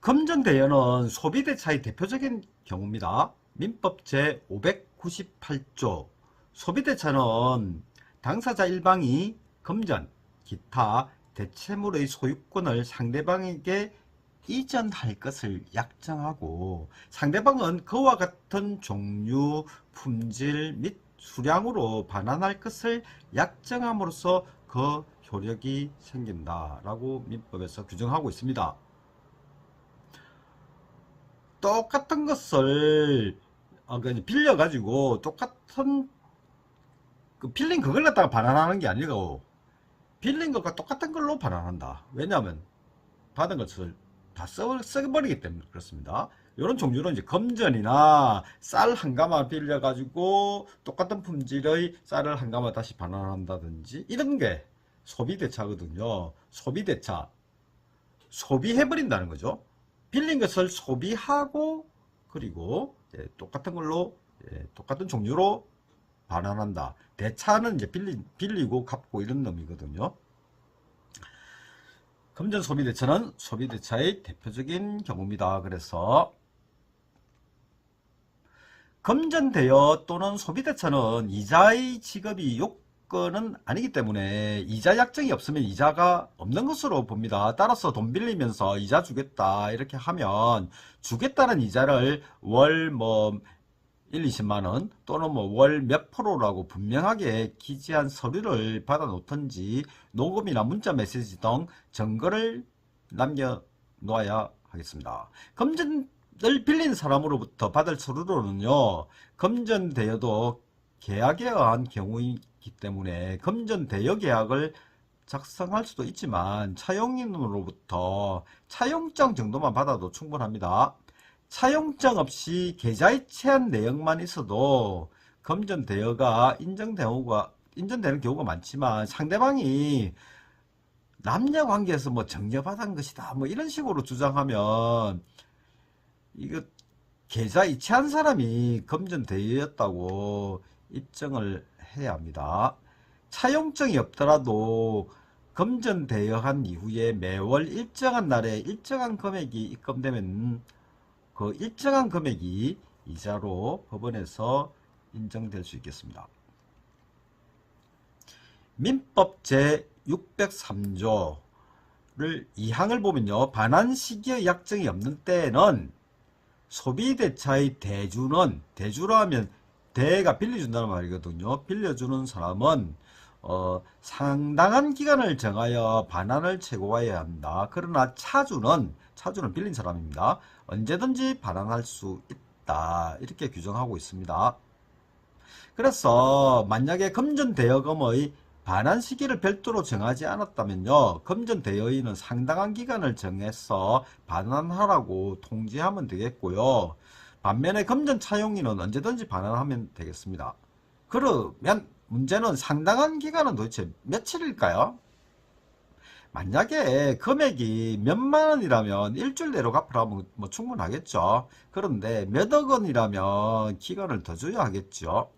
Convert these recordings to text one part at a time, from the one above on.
금전대여는 소비대차의 대표적인 경우입니다. 민법 제598조 소비대차는 당사자 일방이 금전, 기타 대체물의 소유권을 상대방에게 이전할 것을 약정하고 상대방은 그와 같은 종류, 품질 및 수량으로 반환할 것을 약정함으로써 그 효력이 생긴다라고 민법에서 규정하고 있습니다. 똑같은 것을 빌려가지고 똑같은 빌린 그걸 갖다가 반환하는 게 아니고 빌린 것과 똑같은 걸로 반환한다. 왜냐하면 받은 것을 다 써버리기 때문에 그렇습니다. 이런 종류는 이제 금전이나 쌀 한 가마 빌려가지고 똑같은 품질의 쌀을 한 가마 다시 반환한다든지 이런 게 소비대차거든요. 소비대차. 소비해버린다는 거죠. 빌린 것을 소비하고 그리고 똑같은 걸로 똑같은 종류로 반환한다. 대차는 이제 빌리고 갚고 이런 놈이거든요. 금전 소비대차는 소비대차의 대표적인 경우입니다. 그래서 금전대여 또는 소비대차는 이자의 지급이 요건은 아니기 때문에 이자 약정이 없으면 이자가 없는 것으로 봅니다. 따라서 돈 빌리면서 이자 주겠다 이렇게 하면 주겠다는 이자를 월 1, 20만원 또는 월 몇 프로라고 분명하게 기재한 서류를 받아 놓든지 녹음이나 문자 메시지 등 증거를 남겨 놓아야 하겠습니다. 금전을 빌린 사람으로부터 받을 서류로는요, 금전대여도 계약에 의한 경우이기 때문에 금전대여 계약을 작성할 수도 있지만 차용인으로부터 차용증 정도만 받아도 충분합니다. 차용증 없이 계좌에 체한 내역만 있어도 금전대여가 인정되는 경우가 많지만 상대방이 남녀관계에서 정려받은 것이다 이런 식으로 주장하면 이거 계좌에 체한 사람이 금전대여였다고 입증을 해야 합니다. 차용증이 없더라도 금전대여한 이후에 매월 일정한 날에 일정한 금액이 입금되면 그 일정한 금액이 이자로 법원에서 인정될 수 있겠습니다. 민법 제603조를 2항을 보면요. 반환 시기의 약정이 없는 때에는 소비대차의 대주로 하면 대가 빌려준다는 말이거든요. 빌려주는 사람은 상당한 기간을 정하여 반환을 최고화해야 한다. 그러나 차주는 빌린 사람입니다. 언제든지 반환할 수 있다. 이렇게 규정하고 있습니다. 그래서 만약에 금전대여금의 반환 시기를 별도로 정하지 않았다면요, 금전대여인은 상당한 기간을 정해서 반환하라고 통지하면 되겠고요. 반면에 금전차용인은 언제든지 반환하면 되겠습니다. 그러면 문제는 상당한 기간은 도대체 며칠일까요? 만약에 금액이 몇만 원이라면 일주일 내로 갚으라면 충분하겠죠. 그런데 몇억 원이라면 기간을 더 줘야 하겠죠.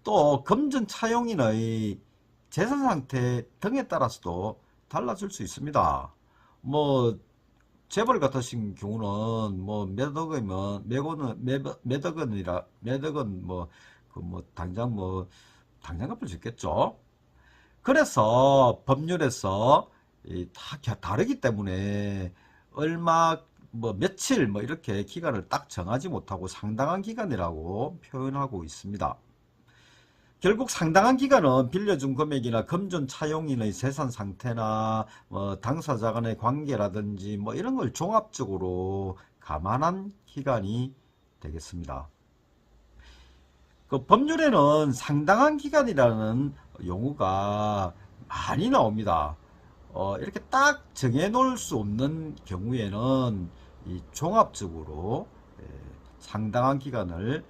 또 금전 차용인의 재산 상태 등에 따라서도 달라질 수 있습니다. 재벌 같으신 경우는 몇억 원이면 몇억 원 당장 갚을 수 있겠죠. 그래서 법률에서 다 다르기 때문에 얼마 며칠 이렇게 기간을 딱 정하지 못하고 상당한 기간이라고 표현하고 있습니다. 결국 상당한 기간은 빌려준 금액이나 금전 차용인의 재산 상태나 당사자 간의 관계라든지 이런 걸 종합적으로 감안한 기간이 되겠습니다. 그 법률에는 상당한 기간이라는 용어가 많이 나옵니다. 이렇게 딱 정해 놓을 수 없는 경우에는 이 종합적으로 상당한 기간을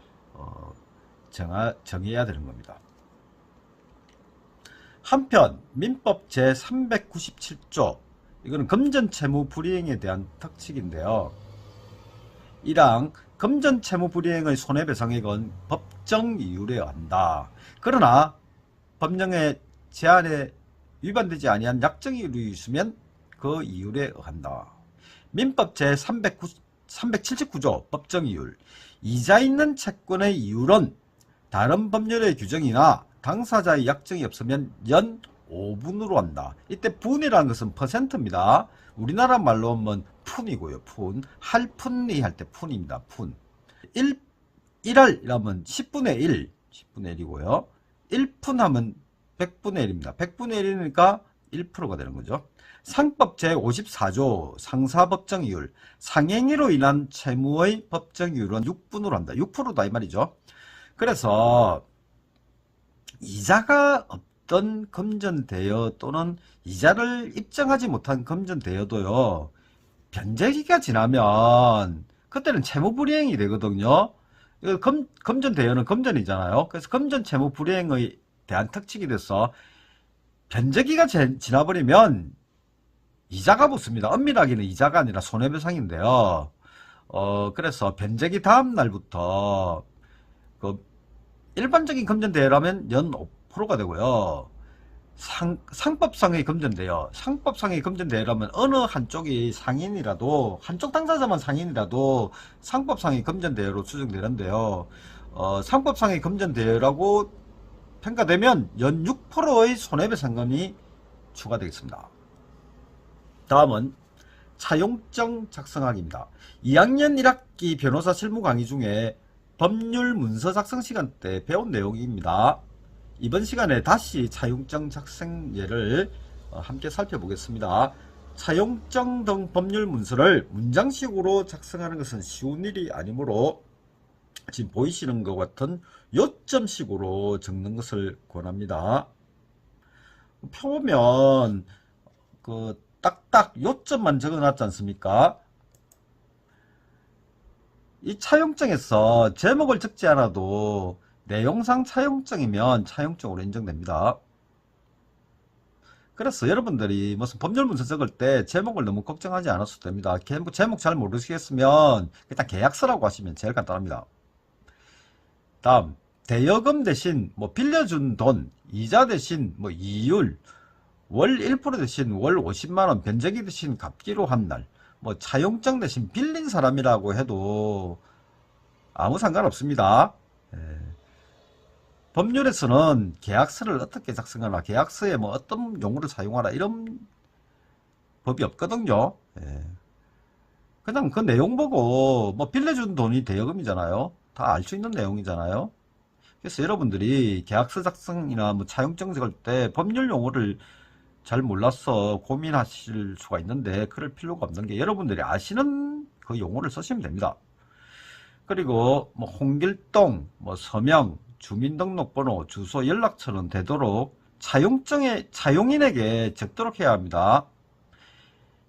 정해야 되는 겁니다. 한편 민법 제397조 이거는 금전채무 불이행에 대한 특칙인데요. 1항 금전채무 불이행의 손해배상액은 법정 이율에 한다. 그러나 법령의 제한에 위반되지 아니한 약정 이율이 있으면 그 이율에 한다. 민법 제379조 법정이율. 이자 있는 채권의 이율은 다른 법률의 규정이나 당사자의 약정이 없으면 연 5분으로 한다. 이때 분이라는 것은 퍼센트입니다. 우리나라 말로 하면 푼이고요. 푼. 할푼리 할 때 푼입니다. 푼. 1할 이라면 10분의 1. 10분의 1이고요. 1푼 하면 100분의 1입니다. 100분의 1이니까 1%가 되는 거죠. 상법 제54조 상사법정이율. 상행위로 인한 채무의 법정이율은 6분으로 한다. 6%다 이 말이죠. 그래서 이자가 없던 금전대여 또는 이자를 입증하지 못한 금전대여도요, 변제기가 지나면 그때는 채무불이행이 되거든요. 금전대여는 금전이잖아요. 그래서 금전채무불이행에 대한 특칙이 돼서 변제기가 지나버리면 이자가 붙습니다. 엄밀하게는 이자가 아니라 손해배상인데요. 그래서 변제기 다음 날부터 일반적인 금전대여라면 연 5%가 되고요. 상법상의 금전대여, 상법상의 금전대여라면 어느 한쪽이 상인이라도, 한쪽 당사자만 상인이라도 상법상의 금전대여로 추정되는데요. 상법상의 금전대여라고 평가되면 연 6%의 손해배상금이 추가되겠습니다. 다음은 차용증 작성하기입니다. 2학년 1학기 변호사 실무 강의 중에 법률 문서 작성 시간 때 배운 내용입니다. 이번 시간에 다시 차용증 작성 예를 함께 살펴보겠습니다. 차용증 등 법률 문서를 문장식으로 작성하는 것은 쉬운 일이 아니므로 지금 보이시는 것 같은 요점식으로 적는 것을 권합니다. 펴보면 딱딱 요점만 적어놨지 않습니까? 이 차용증에서 제목을 적지 않아도 내용상 차용증이면 차용증으로 인정됩니다. 그래서 여러분들이 무슨 법률문서 적을 때 제목을 너무 걱정하지 않았어도 됩니다. 제목 잘 모르시겠으면 일단 계약서라고 하시면 제일 간단합니다. 다음, 대여금 대신 빌려준 돈, 이자 대신 이율, 월 1% 대신 월 50만원, 변제기 대신 갚기로 한 날, 차용증 대신 빌린 사람이라고 해도 아무 상관없습니다. 법률에서는 계약서를 어떻게 작성하나, 계약서에 어떤 용어를 사용하라 이런 법이 없거든요. 그냥 그 내용 보고 빌려준 돈이 대여금이잖아요. 다 알 수 있는 내용이잖아요. 그래서 여러분들이 계약서 작성이나 차용증 적을 때 법률 용어를 잘 몰라서 고민하실 수가 있는데 그럴 필요가 없는 게 여러분들이 아시는 그 용어를 쓰시면 됩니다. 그리고 홍길동, 서명, 주민등록번호, 주소, 연락처는 되도록 차용인에게 적도록 해야 합니다.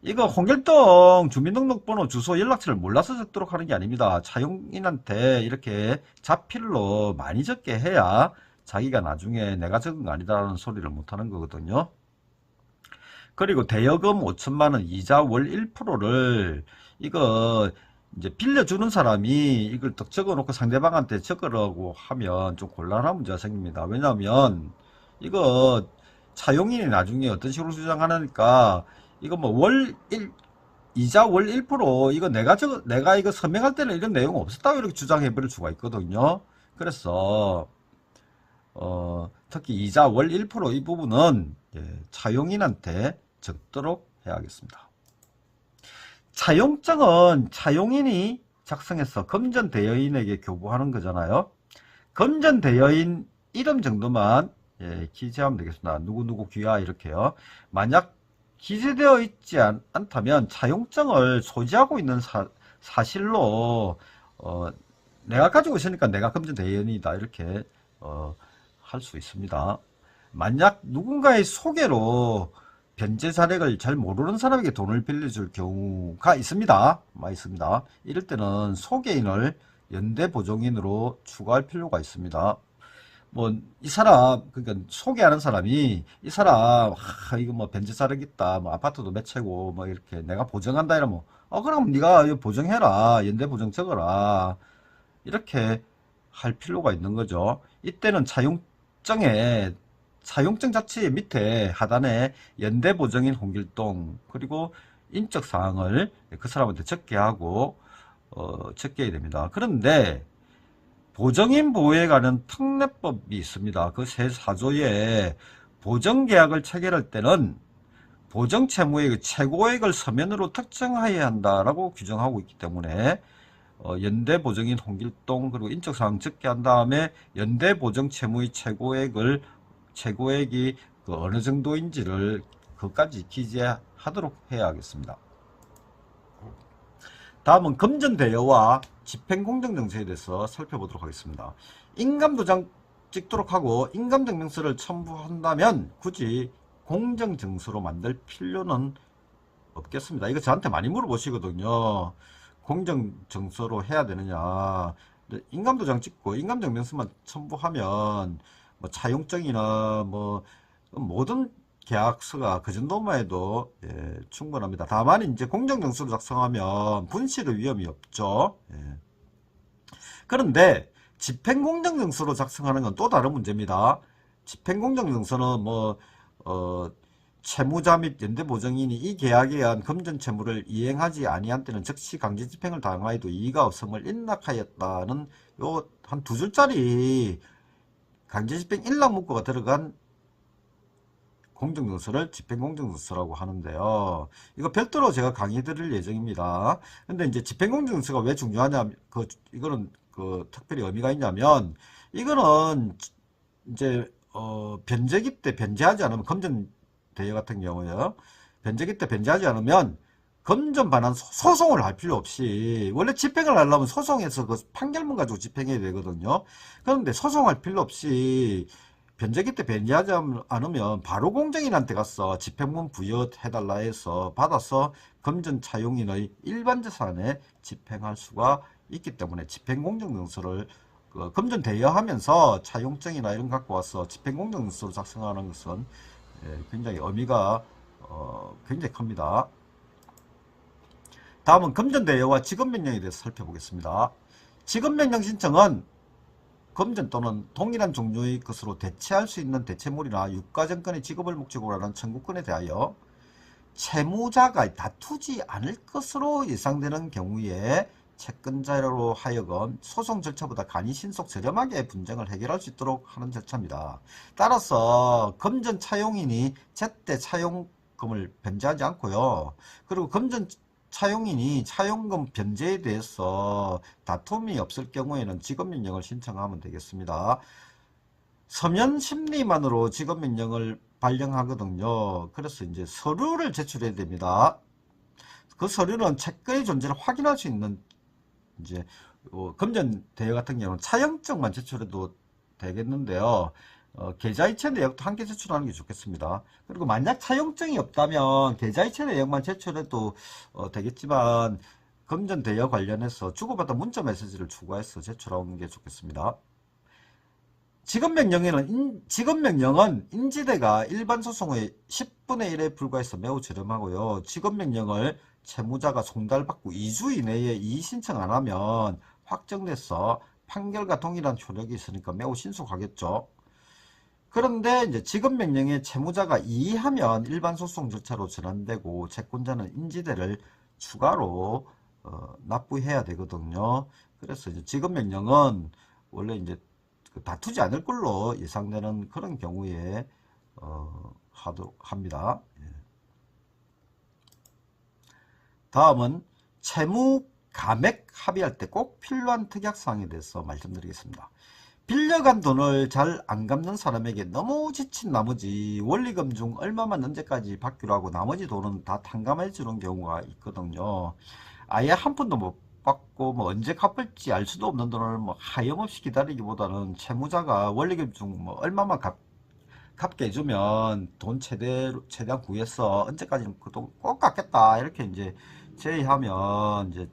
이거 홍길동 주민등록번호, 주소, 연락처를 몰라서 적도록 하는 게 아닙니다. 차용인한테 이렇게 자필로 많이 적게 해야 자기가 나중에 내가 적은 거 아니다라는 소리를 못하는 거거든요. 그리고 대여금 5천만원, 이자 월 1%를 이거 이제 빌려주는 사람이 이걸 딱 적어놓고 상대방한테 적으라고 하면 좀 곤란한 문제가 생깁니다. 왜냐하면 이거 차용인이 나중에 어떤 식으로 주장하니까 이거 이자 월 1% 이거 내가 이거 서명할 때는 이런 내용 없었다고 이렇게 주장해 버릴 수가 있거든요. 그래서 특히 이자 월 1% 이 부분은 차용인한테 적도록 해야겠습니다. 차용증은 차용인이 작성해서 금전대여인에게 교부하는 거잖아요. 금전대여인 이름 정도만 기재하면 되겠습니다. 누구누구 귀하 이렇게요. 만약 기재되어 있지 않다면 차용증을 소지하고 있는 사실로 내가 가지고 있으니까 내가 금전대여인이다 이렇게 할 수 있습니다. 만약 누군가의 소개로 변제 자력을 잘 모르는 사람에게 돈을 빌려줄 경우가 있습니다. 많이 있습니다. 이럴 때는 소개인을 연대보증인으로 추가할 필요가 있습니다. 이 사람, 그러니까 소개하는 사람이 이 사람, 이거 변제 자력 있다, 아파트도 몇 채고, 이렇게 내가 보증한다 이러면, 그럼 네가 보증해라, 연대보증 적어라, 이렇게 할 필요가 있는 거죠. 이때는 차용증 자체 밑에 하단에 연대보증인 홍길동, 그리고 인적 사항을 그 사람한테 적게 하고 적게 해야 됩니다. 그런데 보정인 보호에 관한 특례법이 있습니다. 그 새 4조에 보정계약을 체결할 때는 보정채무의 최고액을 서면으로 특정해야 한다라고 규정하고 있기 때문에 연대보정인 홍길동 그리고 인적사항 적게 한 다음에 연대보정채무의 최고액이 그 어느 정도인지를 그것까지 기재하도록 해야 하겠습니다. 다음은 금전대여와 집행공정정서에 대해서 살펴보도록 하겠습니다. 인감도장 찍도록 하고 인감증명서를 첨부한다면 굳이 공정증서로 만들 필요는 없겠습니다. 이거 저한테 많이 물어보시거든요. 공정증서로 해야 되느냐. 인감도장 찍고 인감증명서만 첨부하면 뭐 차용증이나 뭐 모든 계약서가 그 정도만 해도 충분합니다. 다만 이제 공정증서를 작성하면 분실의 위험이 없죠. 그런데 집행공정증서로 작성하는 건 또 다른 문제입니다. 집행공정증서는 뭐 채무자 및 연대보정인이 이 계약에 의한 금전채무를 이행하지 아니한 때는 즉시 강제집행을 당하여도 이의가 없음을 인락하였다는 요 한 두 줄짜리 강제집행 인락 문구가 들어간 공정증서를 집행공정증서라고 하는데요. 이거 별도로 제가 강의 드릴 예정입니다. 근데 이제 집행공정증서가 왜 중요하냐, 이거는 특별히 의미가 있냐면, 이거는 이제, 변제기 때 변제하지 않으면, 금전대여 같은 경우에요. 변제기 때 변제하지 않으면, 금전 반환 소송을 할 필요 없이, 원래 집행을 하려면 소송에서 그 판결문 가지고 집행해야 되거든요. 그런데 소송할 필요 없이, 변제기 때 변제하지 않으면 바로 공정인한테 가서 집행문 부여해달라 해서 받아서 금전 차용인의 일반 재산에 집행할 수가 있기 때문에 집행공정증서를 금전 대여하면서 차용증이나 이런 거 갖고 와서 집행공정증서를 작성하는 것은 굉장히 의미가 굉장히 큽니다. 다음은 금전대여와 지급명령에 대해서 살펴보겠습니다. 지급명령 신청은 금전 또는 동일한 종류의 것으로 대체할 수 있는 대체물이나 유가증권의 지급을 목적으로 하는 청구권에 대하여 채무자가 다투지 않을 것으로 예상되는 경우에 채권자로 하여금 소송 절차보다 간이 신속 저렴하게 분쟁을 해결할 수 있도록 하는 절차입니다. 따라서 금전 차용인이 제때 차용금을 변제하지 않고요. 그리고 금전 차용인이 차용금 변제에 대해서 다툼이 없을 경우에는 지급명령을 신청하면 되겠습니다. 서면 심리만으로 지급명령을 발령하거든요. 그래서 이제 서류를 제출해야 됩니다. 그 서류는 채권의 존재를 확인할 수 있는 이제 금전대여 같은 경우는 차용증만 제출해도 되겠는데요. 계좌이체 내역도 함께 제출하는 게 좋겠습니다. 그리고 만약 차용증이 없다면 계좌이체 내역만 제출해도 되겠지만 금전대여 관련해서 주고받은 문자 메시지를 추가해서 제출하는 게 좋겠습니다. 지급명령은 인지대가 일반 소송의 10분의 1에 불과해서 매우 저렴하고요. 지급명령을 채무자가 송달받고 2주 이내에 이의신청 안 하면 확정돼서 판결과 동일한 효력이 있으니까 매우 신속하겠죠. 그런데 이제 지급명령에 채무자가 이의하면 일반 소송 절차로 전환되고 채권자는 인지대를 추가로 납부해야 되거든요. 그래서 이제 지급명령은 원래 이제 다투지 않을 걸로 예상되는 그런 경우에 합니다. 다음은 채무 감액 합의할 때 꼭 필요한 특약사항에 대해서 말씀드리겠습니다. 빌려간 돈을 잘 안 갚는 사람에게 너무 지친 나머지 원리금 중 얼마만 언제까지 받기로 하고 나머지 돈은 다 탕감해 주는 경우가 있거든요. 아예 한 푼도 못 받고 뭐 언제 갚을지 알 수도 없는 돈을 뭐 하염없이 기다리기보다는 채무자가 원리금 중 뭐 얼마만 갚게 해주면 돈 최대한 구해서 언제까지는 그 돈 꼭 갚겠다 이렇게 이제 제의하면 이제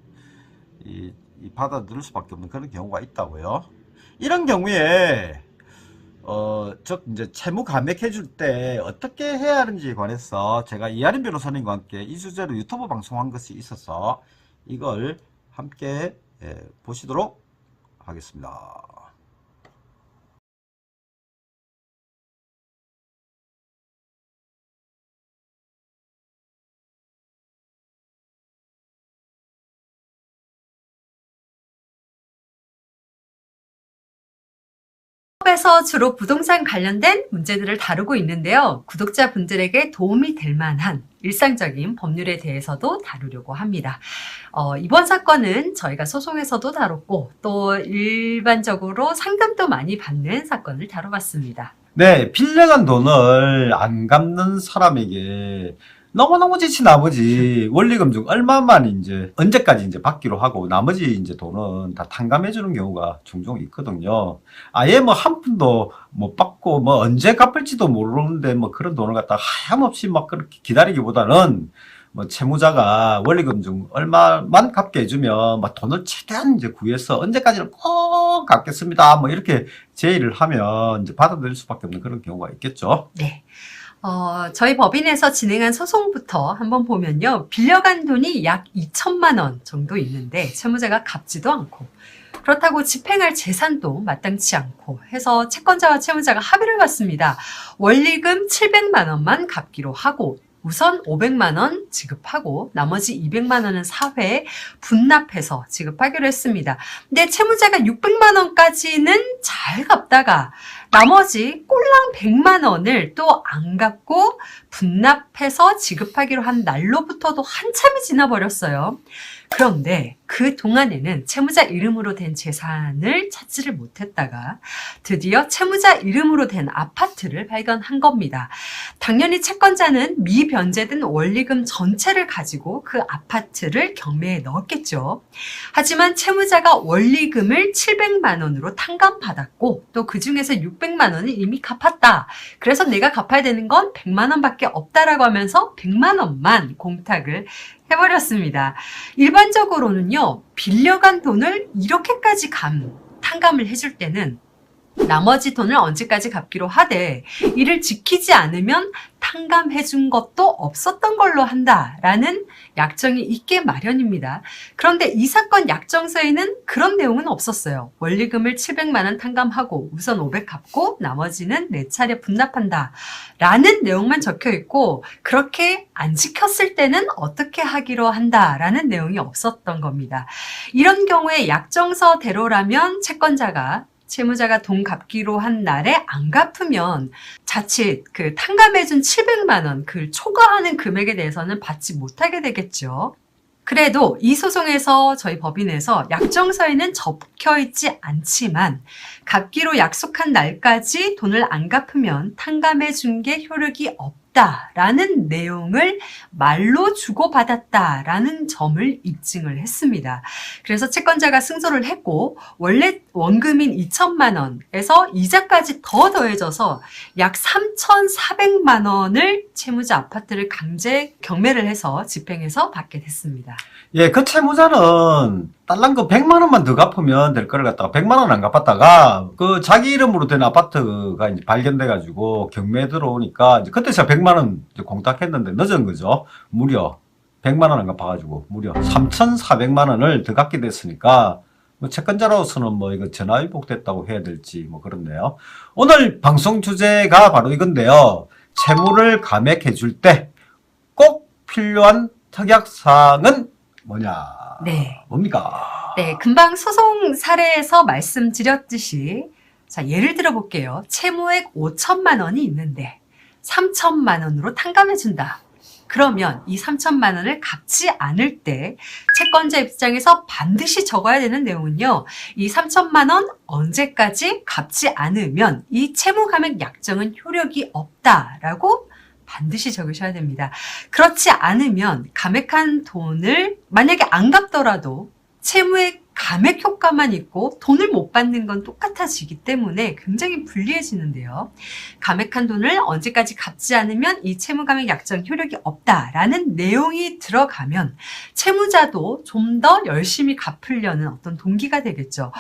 이 받아들일 수밖에 없는 그런 경우가 있다고요. 이런 경우에 즉 이제 채무 감액해 줄 때 어떻게 해야 하는지에 관해서 제가 이하린 변호사님과 함께 이 주제로 유튜브 방송한 것이 있어서 이걸 함께 보시도록 하겠습니다. 채무에서 주로 부동산 관련된 문제들을 다루고 있는데요. 구독자분들에게 도움이 될 만한 일상적인 법률에 대해서도 다루려고 합니다. 이번 사건은 저희가 소송에서도 다뤘고 또 일반적으로 상담도 많이 받는 사건을 다뤄봤습니다. 네, 빌려간 돈을 안 갚는 사람에게 너무너무 지친 나머지 원리금 중 얼마만 이제 언제까지 이제 받기로 하고 나머지 이제 돈은 다 탕감해 주는 경우가 종종 있거든요. 아예 뭐 한 푼도 못 받고 뭐 언제 갚을지도 모르는데 뭐 그런 돈을 갖다 하염없이 막 그렇게 기다리기보다는 뭐 채무자가 원리금 중 얼마만 갚게 해주면 막 돈을 최대한 이제 구해서 언제까지는 꼭 갚겠습니다. 뭐 이렇게 제의를 하면 이제 받아들일 수밖에 없는 그런 경우가 있겠죠. 네. 저희 법인에서 진행한 소송부터 한번 보면요. 빌려간 돈이 약 2천만 원 정도 있는데 채무자가 갚지도 않고 그렇다고 집행할 재산도 마땅치 않고 해서 채권자와 채무자가 합의를 봤습니다. 원리금 700만 원만 갚기로 하고 우선 500만 원 지급하고 나머지 200만 원은 사회에 분납해서 지급하기로 했습니다. 근데 채무자가 600만 원까지는 잘 갚다가 나머지 꼴랑 100만 원을 또 안 갚고 분납해서 지급하기로 한 날로부터도 한참이 지나버렸어요. 그런데 그 동안에는 채무자 이름으로 된 재산을 찾지를 못했다가 드디어 채무자 이름으로 된 아파트를 발견한 겁니다. 당연히 채권자는 미변제된 원리금 전체를 가지고 그 아파트를 경매에 넣었겠죠. 하지만 채무자가 원리금을 700만 원으로 탕감받았고 또 그중에서 600만 원을 이미 갚았다. 그래서 내가 갚아야 되는 건 100만 원밖에 없다라고 하면서 100만 원만 공탁을 해버렸습니다. 일반적으로는요, 빌려간 돈을 이렇게까지 탕감을 해줄 때는 나머지 돈을 언제까지 갚기로 하되 이를 지키지 않으면 탕감해준 것도 없었던 걸로 한다라는 약정이 있게 마련입니다. 그런데 이 사건 약정서에는 그런 내용은 없었어요. 원리금을 700만 원 탕감하고 우선 500 갚고 나머지는 4차례 분납한다 라는 내용만 적혀 있고 그렇게 안 지켰을 때는 어떻게 하기로 한다라는 내용이 없었던 겁니다. 이런 경우에 약정서대로라면 채무자가 돈 갚기로 한 날에 안 갚으면 자칫 그 탕감해준 700만 원, 그 초과하는 금액에 대해서는 받지 못하게 되겠죠. 그래도 이 소송에서 저희 법인에서 약정서에는 적혀있지 않지만 갚기로 약속한 날까지 돈을 안 갚으면 탕감해준 게 효력이 없다라는 내용을 말로 주고받았다라는 점을 입증을 했습니다. 그래서 채권자가 승소를 했고 원래 원금인 2천만 원에서 이자까지 더 더해져서 약 3,400만 원을 채무자 아파트를 강제 경매를 해서 집행해서 받게 됐습니다. 예, 그 채무자는 딸랑그 100만 원만 더 갚으면 될 거를 갖다가 100만 원 안 갚았다가 그 자기 이름으로 된 아파트가 이제 발견돼 가지고 경매에 들어오니까 이제 그때 제가 100만 원 공탁했는데 늦은 거죠. 무려 100만 원 안 갚아가지고 무려 3,400만 원을 더 갚게 됐으니까 뭐 채권자로서는 뭐 이거 전화위복됐다고 해야 될지 뭐 그렇네요. 오늘 방송 주제가 바로 이건데요. 채무를 감액해 줄 때 꼭 필요한 특약사항은 뭐냐? 네. 뭡니까? 네, 금방 소송 사례에서 말씀드렸듯이 자, 예를 들어 볼게요. 채무액 5천만 원이 있는데 3천만 원으로 탕감해 준다. 그러면 이 3천만 원을 갚지 않을 때 채권자 입장에서 반드시 적어야 되는 내용은요. 이 3천만 원 언제까지 갚지 않으면 이 채무 감액 약정은 효력이 없다라고 반드시 적으셔야 됩니다. 그렇지 않으면 감액한 돈을 만약에 안 갚더라도 채무의 감액 효과만 있고 돈을 못 받는 건 똑같아지기 때문에 굉장히 불리해지는데요. 감액한 돈을 언제까지 갚지 않으면 이 채무감액 약정 효력이 없다라는 내용이 들어가면 채무자도 좀 더 열심히 갚으려는 어떤 동기가 되겠죠.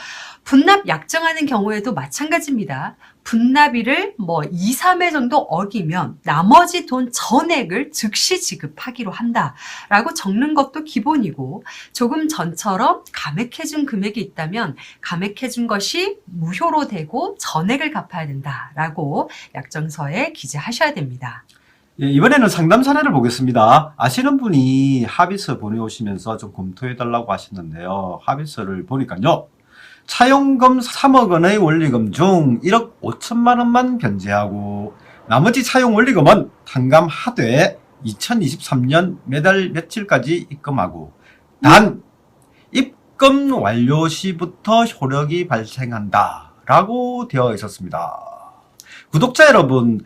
분납 약정하는 경우에도 마찬가지입니다. 분납일을 뭐 2, 3회 정도 어기면 나머지 돈 전액을 즉시 지급하기로 한다라고 적는 것도 기본이고 조금 전처럼 감액해준 금액이 있다면 감액해준 것이 무효로 되고 전액을 갚아야 된다라고 약정서에 기재하셔야 됩니다. 예, 이번에는 상담 사례를 보겠습니다. 아시는 분이 합의서 보내오시면서 좀 검토해달라고 하셨는데요. 합의서를 보니까요. 차용금 3억 원의 원리금 중 1억 5천만 원만 변제하고 나머지 차용 원리금은 탕감하되 2023년 매달 며칠까지 입금하고 단 입금 완료 시부터 효력이 발생한다 라고 되어 있었습니다. 구독자 여러분,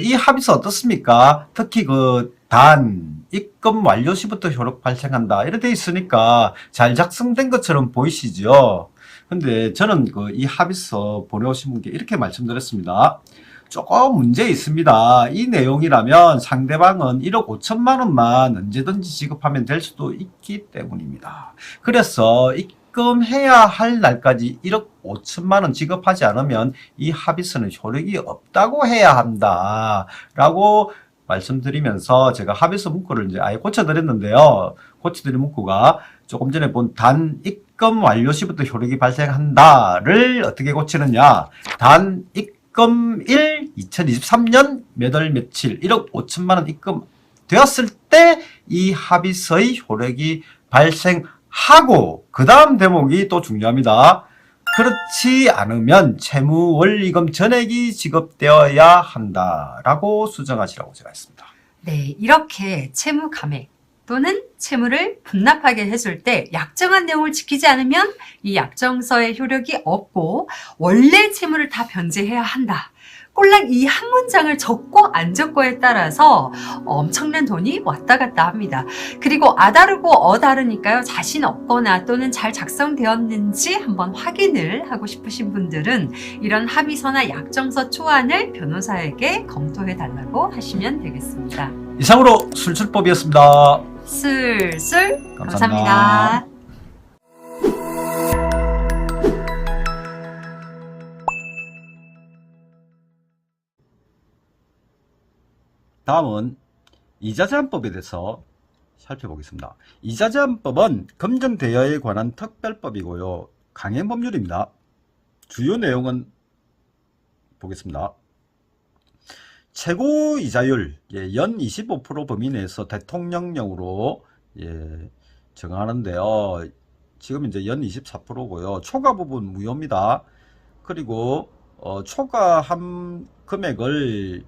이 합의서 어떻습니까? 특히 단 입금 완료 시부터 효력 발생한다 이렇게 되어 있으니까 잘 작성된 것처럼 보이시죠? 근데 저는 이 합의서 보내오신 분께 이렇게 말씀드렸습니다. 조금 문제 있습니다. 이 내용이라면 상대방은 1억 5천만 원만 언제든지 지급하면 될 수도 있기 때문입니다. 그래서 입금해야 할 날까지 1억 5천만 원 지급하지 않으면 이 합의서는 효력이 없다고 해야 한다 라고 말씀드리면서 제가 합의서 문구를 이제 아예 고쳐드렸는데요. 고쳐드린 문구가 조금 전에 본 단 입금 완료 시부터 효력이 발생한다를 어떻게 고치느냐. 단 입금일 2023년 몇 월 며칠 1억 5천만 원 입금 되었을 때 이 합의서의 효력이 발생하고 그 다음 대목이 또 중요합니다. 그렇지 않으면 채무 원리금 전액이 지급되어야 한다라고 수정하시라고 제가 했습니다. 네, 이렇게 채무 감액 또는 채무를 분납하게 해줄 때 약정한 내용을 지키지 않으면 이 약정서의 효력이 없고 원래 채무를 다 변제해야 한다. 꼴랑 이 한 문장을 적고 안 적고에 따라서 엄청난 돈이 왔다 갔다 합니다. 그리고 아다르고 어다르니까요. 자신 없거나 또는 잘 작성되었는지 한번 확인을 하고 싶으신 분들은 이런 합의서나 약정서 초안을 변호사에게 검토해 달라고 하시면 되겠습니다. 이상으로 술출법이었습니다. 술술 감사합니다. 감사합니다. 다음은 이자제한법에 대해서 살펴보겠습니다. 이자제한법은 금전대여에 관한 특별법이고요. 강행법률입니다. 주요 내용은 보겠습니다. 최고이자율 연 25% 범위 내에서 대통령령으로 정하는데요. 지금 이제 연 24%고요. 초과 부분 무효입니다. 그리고 초과한 금액을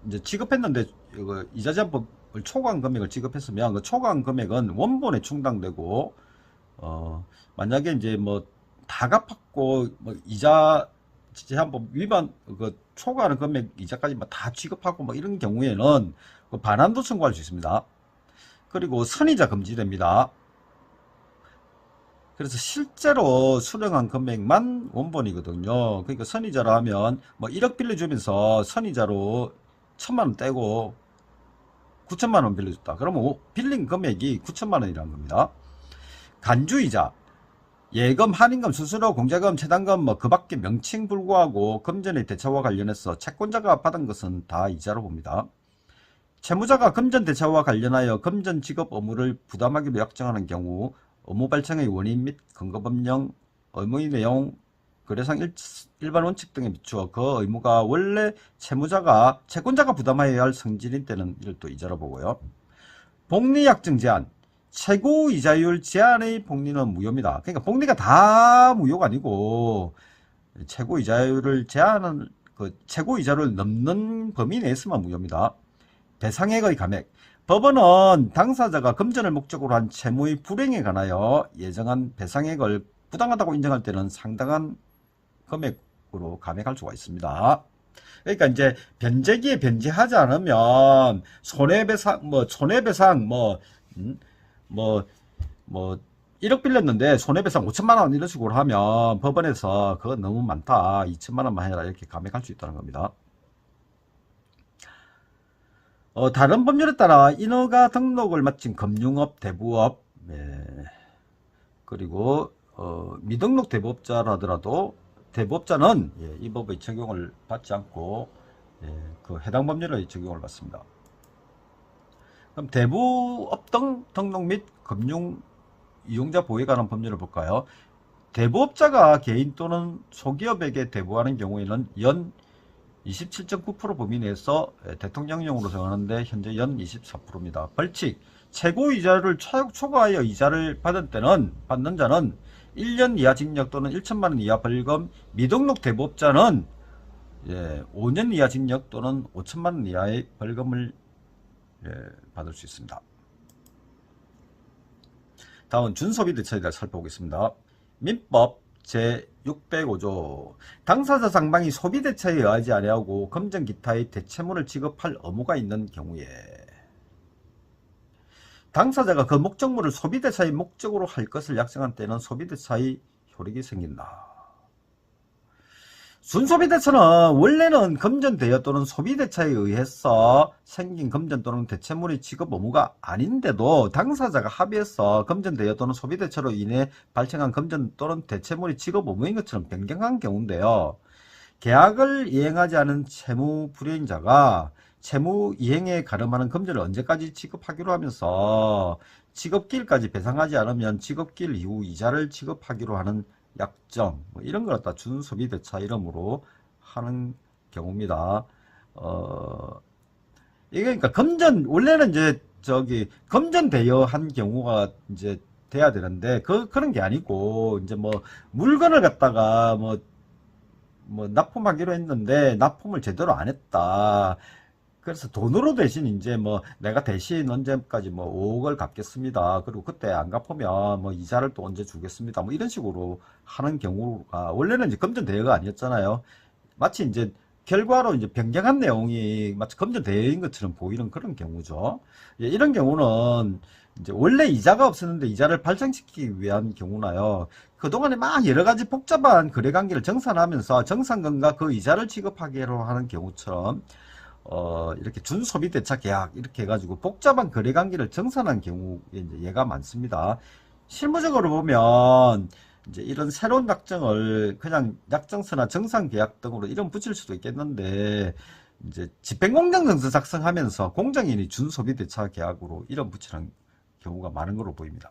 이제 지급했는데 이자제한법을 초과한 금액을 지급했으면 그 초과한 금액은 원본에 충당되고 만약에 이제 뭐 다 갚았고 뭐 이자 제한법 위반 초과하는 금액 이자까지 뭐 다 지급하고 뭐 이런 경우에는 반환도 청구할 수 있습니다. 그리고 선이자 금지됩니다. 그래서 실제로 수령한 금액만 원본이거든요. 그러니까 선이자로 하면 뭐 1억 빌려주면서 선이자로 1,000만 원 떼고 9천만 원 빌려줬다. 그러면 빌린 금액이 9천만 원이라는 겁니다. 간주이자, 예금, 할인금, 수수료, 공제금, 채당금 뭐 그 밖에 명칭 불구하고 금전의 대차와 관련해서 채권자가 받은 것은 다 이자로 봅니다. 채무자가 금전 대차와 관련하여 금전 지급 의무를 부담하기로 약정하는 경우 의무 발생의 원인 및 근거 법령, 의무의 내용, 거래상 일반 원칙 등에 비추어 그 의무가 원래 채권자가 부담하여야 할 성질인 때는 이를 또 이자로 보고요. 복리약정 제한, 최고 이자율 제한의 복리는 무효입니다. 그러니까 복리가 다 무효가 아니고 최고 이자율을 제한하는 최고 이자를 넘는 범위 내에서만 무효입니다. 배상액의 감액, 법원은 당사자가 금전을 목적으로 한 채무의 불행에 관하여 예정한 배상액을 부당하다고 인정할 때는 상당한 금액으로 감액할 수가 있습니다. 그러니까 이제 변제기에 변제하지 않으면 손해배상 1억 빌렸는데 손해배상 5천만 원 이런 식으로 하면 법원에서 그거 너무 많다 2천만 원만 해라 이렇게 감액할 수 있다는 겁니다. 다른 법률에 따라 인허가 등록을 마친 금융업, 대부업, 그리고 미등록 대부업자라더라도 대부업자는 이 법의 적용을 받지 않고 그 해당 법률의 적용을 받습니다. 그럼 대부업 등록 및 금융 이용자 보호에 관한 법률을 볼까요? 대부업자가 개인 또는 소기업에게 대부하는 경우에는 연 27.9% 범위 내에서 대통령령으로 정하는데 현재 연 24%입니다. 벌칙, 최고이자를 초과하여 이자를 받는 자는 1년 이하 징역 또는 1천만 원 이하 벌금, 미등록 대부업자는 5년 이하 징역 또는 5천만 원 이하의 벌금을 받을 수 있습니다. 다음은 준소비대차에 대해 살펴보겠습니다. 민법 제605조 당사자 상방이 소비대차에 의하지 아니하고 금전 기타의 대체물을 지급할 의무가 있는 경우에 당사자가 그 목적물을 소비대차의 목적으로 할 것을 약정한 때는 소비대차의 효력이 생긴다. 순소비대차는 원래는 금전대여 또는 소비대차에 의해서 생긴 금전 또는 대체물의 지급 의무가 아닌데도 당사자가 합의해서 금전대여 또는 소비대차로 인해 발생한 금전 또는 대체물의 지급 의무인 것처럼 변경한 경우인데요. 계약을 이행하지 않은 채무 불이행자가 채무 이행에 가름하는 금전을 언제까지 지급하기로 하면서 지급기일까지 배상하지 않으면 지급기일 이후 이자를 지급하기로 하는 약정, 뭐 이런 걸 갖다 준소비대차 이름으로 하는 경우입니다. 이게 그러니까 원래는 이제 금전 대여한 경우가 이제 돼야 되는데, 그런 게 아니고, 이제 뭐, 물건을 갖다가 뭐 납품하기로 했는데, 납품을 제대로 안 했다. 그래서 돈으로 대신 이제 뭐 내가 대신 언제까지 뭐 5억을 갚겠습니다. 그리고 그때 안 갚으면 뭐 이자를 또 언제 주겠습니다. 뭐 이런 식으로 하는 경우가 원래는 이제 금전 대여가 아니었잖아요. 마치 이제 결과로 이제 변경한 내용이 마치 금전 대여인 것처럼 보이는 그런 경우죠. 이런 경우는 이제 원래 이자가 없었는데 이자를 발생시키기 위한 경우나요. 그동안에 막 여러 가지 복잡한 거래 관계를 정산하면서 정산금과 그 이자를 지급하기로 하는 경우처럼 이렇게 준소비대차 계약 이렇게 해가지고 복잡한 거래관계를 정산한 경우에 이제 예가 많습니다. 실무적으로 보면 이제 이런 새로운 약정을 그냥 약정서나 정산계약 등으로 이름 붙일 수도 있겠는데, 이제 집행공정증서 작성하면서 공정인이 준소비대차 계약으로 이름 붙이는 경우가 많은 걸로 보입니다.